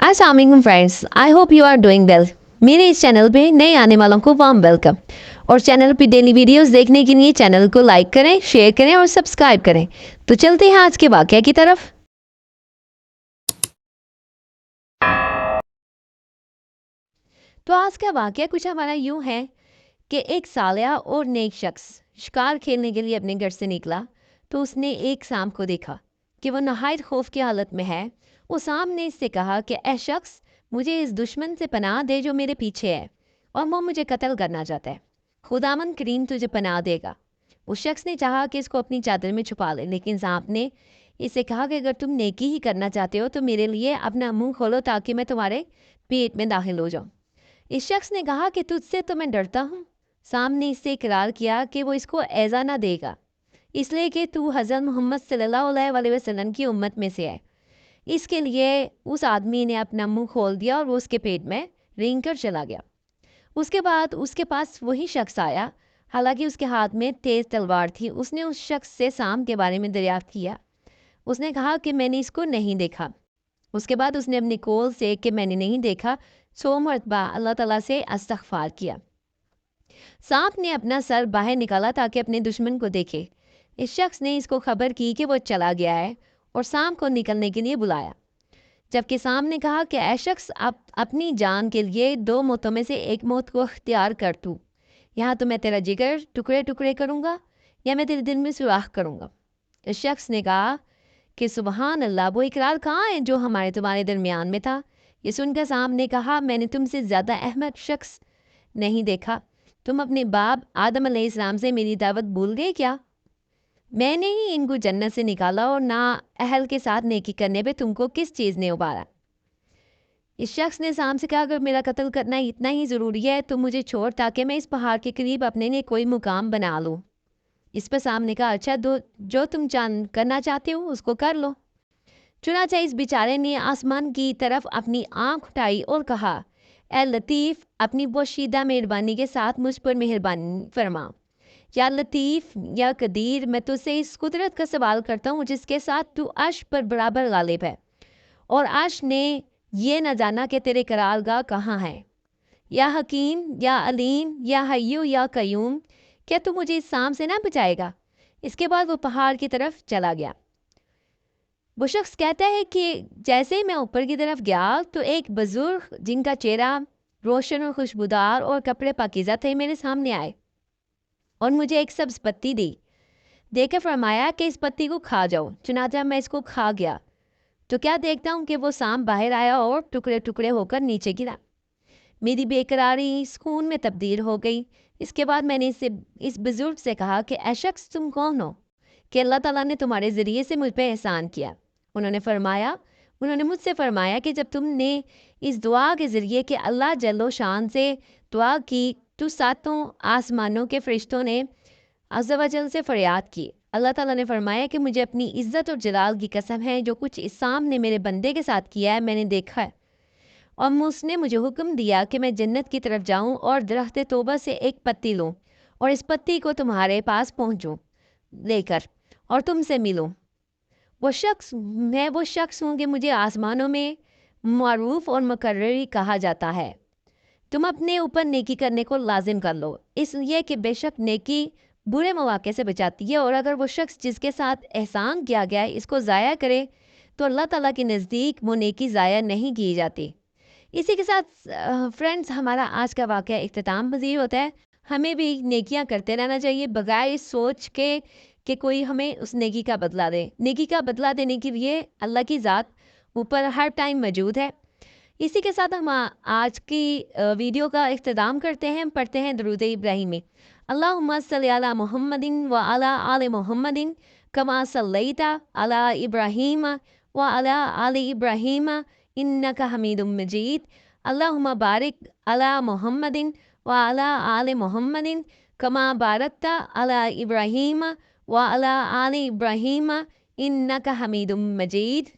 अस्सलाम वालेकुम friends, I hope you are doing well. मेरे इस चैनल पे नए आने वालों को वार्म वेलकम। और चैनल पे डेली वीडियोस देखने के लिए चैनल को लाइक करें, शेयर करें और सब्सक्राइब करें। तो चलते हैं आज के वाकया की तरफ। तो आज का वाकया कुछ हमारा यूं है कि एक सालिया और नेक शख्स शिकार खेलने के लिए अपने घर से निकला। तो उसने एक सांप को देखा कि वो नहायत खौफ की हालत में है। वो सांप ने इससे कहा कि ए शख्स, मुझे इस दुश्मन से पनाह दे जो मेरे पीछे है और वो मुझे कत्ल करना चाहता है। खुदावन करीम तुझे पनाह देगा। उस शख्स ने चाहा कि इसको अपनी चादर में छुपा ले, लेकिन सांप ने इससे कहा कि अगर तुम नेकी ही करना चाहते हो तो मेरे लिए अपना मुंह खोलो ताकि मैं तुम्हारे पेट में दाखिल हो जाऊं। इस शख्स ने कहा कि तुझसे तो मैं डरता हूँ। सांप ने इससे इकरार किया कि वो इसको ऐज़ा ना देगा, इसलिए कि तू हज़रत मोहम्मद सल्लल्लाहु अलैहि वसल्लम की उम्मत में से है। इसके लिए उस आदमी ने अपना मुंह खोल दिया और वो उसके पेट में रेंग कर चला गया। उसके बाद उसके पास वही शख्स आया, हालांकि उसके हाथ में तेज़ तलवार थी। उसने उस शख्स से सांप के बारे में दरियाफ्त किया। उसने कहा कि मैंने इसको नहीं देखा। उसके बाद उसने अपनी कोल से कि मैंने नहीं देखा 100 मरतबा अल्लाह ताला से इस्तग़फ़ार किया। सांप ने अपना सर बाहर निकाला ताकि अपने दुश्मन को देखे। इस शख्स ने इसको खबर की कि वो चला गया है और सांप को निकलने के लिए बुलाया। जबकि सांप ने कहा कि ऐ शख्स, आप अपनी जान के लिए 2 मौतों में से एक मौत को अख्तियार कर तू। यहाँ तो मैं तेरा जिगर टुकड़े टुकड़े करूँगा या मैं तेरे दिल में सुराख करूँगा। इस शख्स ने कहा कि सुबहान अल्लाह, वो इकरार कहाँ है जो हमारे तुम्हारे दरमियान में था। ये सुनकर सांप ने कहा, मैंने तुमसे ज़्यादा अहमद शख्स नहीं देखा। तुम अपने बाप आदम अलैहिस्सलाम से मेरी दावत भूल गए क्या? मैंने ही इनको जन्नत से निकाला और ना अहल के साथ नेकी करने पे तुमको किस चीज़ ने उबारा? इस शख्स ने सांप से कहा, अगर मेरा कत्ल करना इतना ही ज़रूरी है तो मुझे छोड़, ताकि मैं इस पहाड़ के करीब अपने लिए कोई मुकाम बना लूँ। इस पर सांप ने कहा, अच्छा, जो तुम करना चाहते हो उसको कर लो। चुनांचे इस बेचारे ने आसमान की तरफ अपनी आंख उठाई और कहा, ए लतीफ़, अपनी पोशीदा मेहरबानी के साथ मुझ पर मेहरबानी फरमा। या लतीफ़ या कदीर, मैं तुझसे इस कुदरत का सवाल करता हूँ जिसके साथ तू अर्श पर बराबर गालिब है और अर्श ने ये न जाना कि तेरे करारगाह कहाँ है। या हकीम या अलीम या हय्यू या कयूम, क्या तू मुझे इस सांप से ना बचाएगा? इसके बाद वो पहाड़ की तरफ चला गया। वो शख्स कहता है कि जैसे ही मैं ऊपर की तरफ गया तो एक बुजुर्ग जिनका चेहरा रोशन और खुशबूदार और कपड़े पाकीज़ा थे मेरे सामने आए और मुझे एक सब्ज़ पत्ती दी। देकर फरमाया कि इस पत्ती को खा जाओ। चुनाचा मैं इसको खा गया तो क्या देखता हूँ कि वो सांप बाहर आया और टुकड़े टुकड़े होकर नीचे गिरा। मेरी बेकरारी सुकून में तब्दील हो गई। इसके बाद मैंने इस बुजुर्ग से कहा कि ऐ शख्स, तुम कौन हो कि अल्लाह ताला ने तुम्हारे ज़रिए से मुझ पर एहसान किया? उन्होंने मुझसे फरमाया कि जब तुमने इस दुआ के ज़रिए कि अल्लाह जल्लो शान से दुआ की तो सातों आसमानों के फरिश्तों ने अज़्ज़ा वजल से फरियाद की। अल्लाह ताला ने फरमाया कि मुझे अपनी इज़्ज़त और जलाल की कसम है, जो कुछ इस सांप ने मेरे बंदे के साथ किया है मैंने देखा है। और उसने मुझे हुक्म दिया कि मैं जन्नत की तरफ जाऊं और दरख्त तौबा से एक पत्ती लूं और इस पत्ती को तुम्हारे पास पहुंचूं लेकर और तुमसे मिलूं। मैं वो शख्स हूँ कि मुझे आसमानों में मारूफ और मुकर्ररी कहा जाता है। तुम अपने ऊपर नेकी करने को लाजिम कर लो, इसलिए कि बेशक नेकी बुरे मौके से बचाती है और अगर वो शख्स जिसके साथ एहसान किया गया है इसको ज़ाया करे तो अल्लाह ताला के नज़दीक वो नेकी ज़ाया नहीं की जाती। इसी के साथ फ्रेंड्स, हमारा आज का वाक़या इख्तिताम पज़ीर होता है। हमें भी नेकियां करते रहना चाहिए बगैर इस सोच के कि कोई हमें उस नेकी का बदला दे। नेकी का बदला देने के लिए अल्लाह की ज़ात ऊपर हर टाइम मौजूद है। इसी के साथ हम आज की वीडियो का इख्तिताम करते हैं। पढ़ते हैं दरूद इब्राहिमी। अल्लाहुम्मा सल्ली अला मुहम्मदिन व अला आले मुहम्मदिन कमा सल्लैता अला इब्राहीम व अला आले इब्राहीम इन्नका हमीदुम मजीद। अल्लाहुम्मा बारिक अला मुहम्मदिन व अला आले मुहम्मदिन कमा बारकता अला इब्राहीम व अला आले इब्राहीम इन्नका हमीदुम मजीद।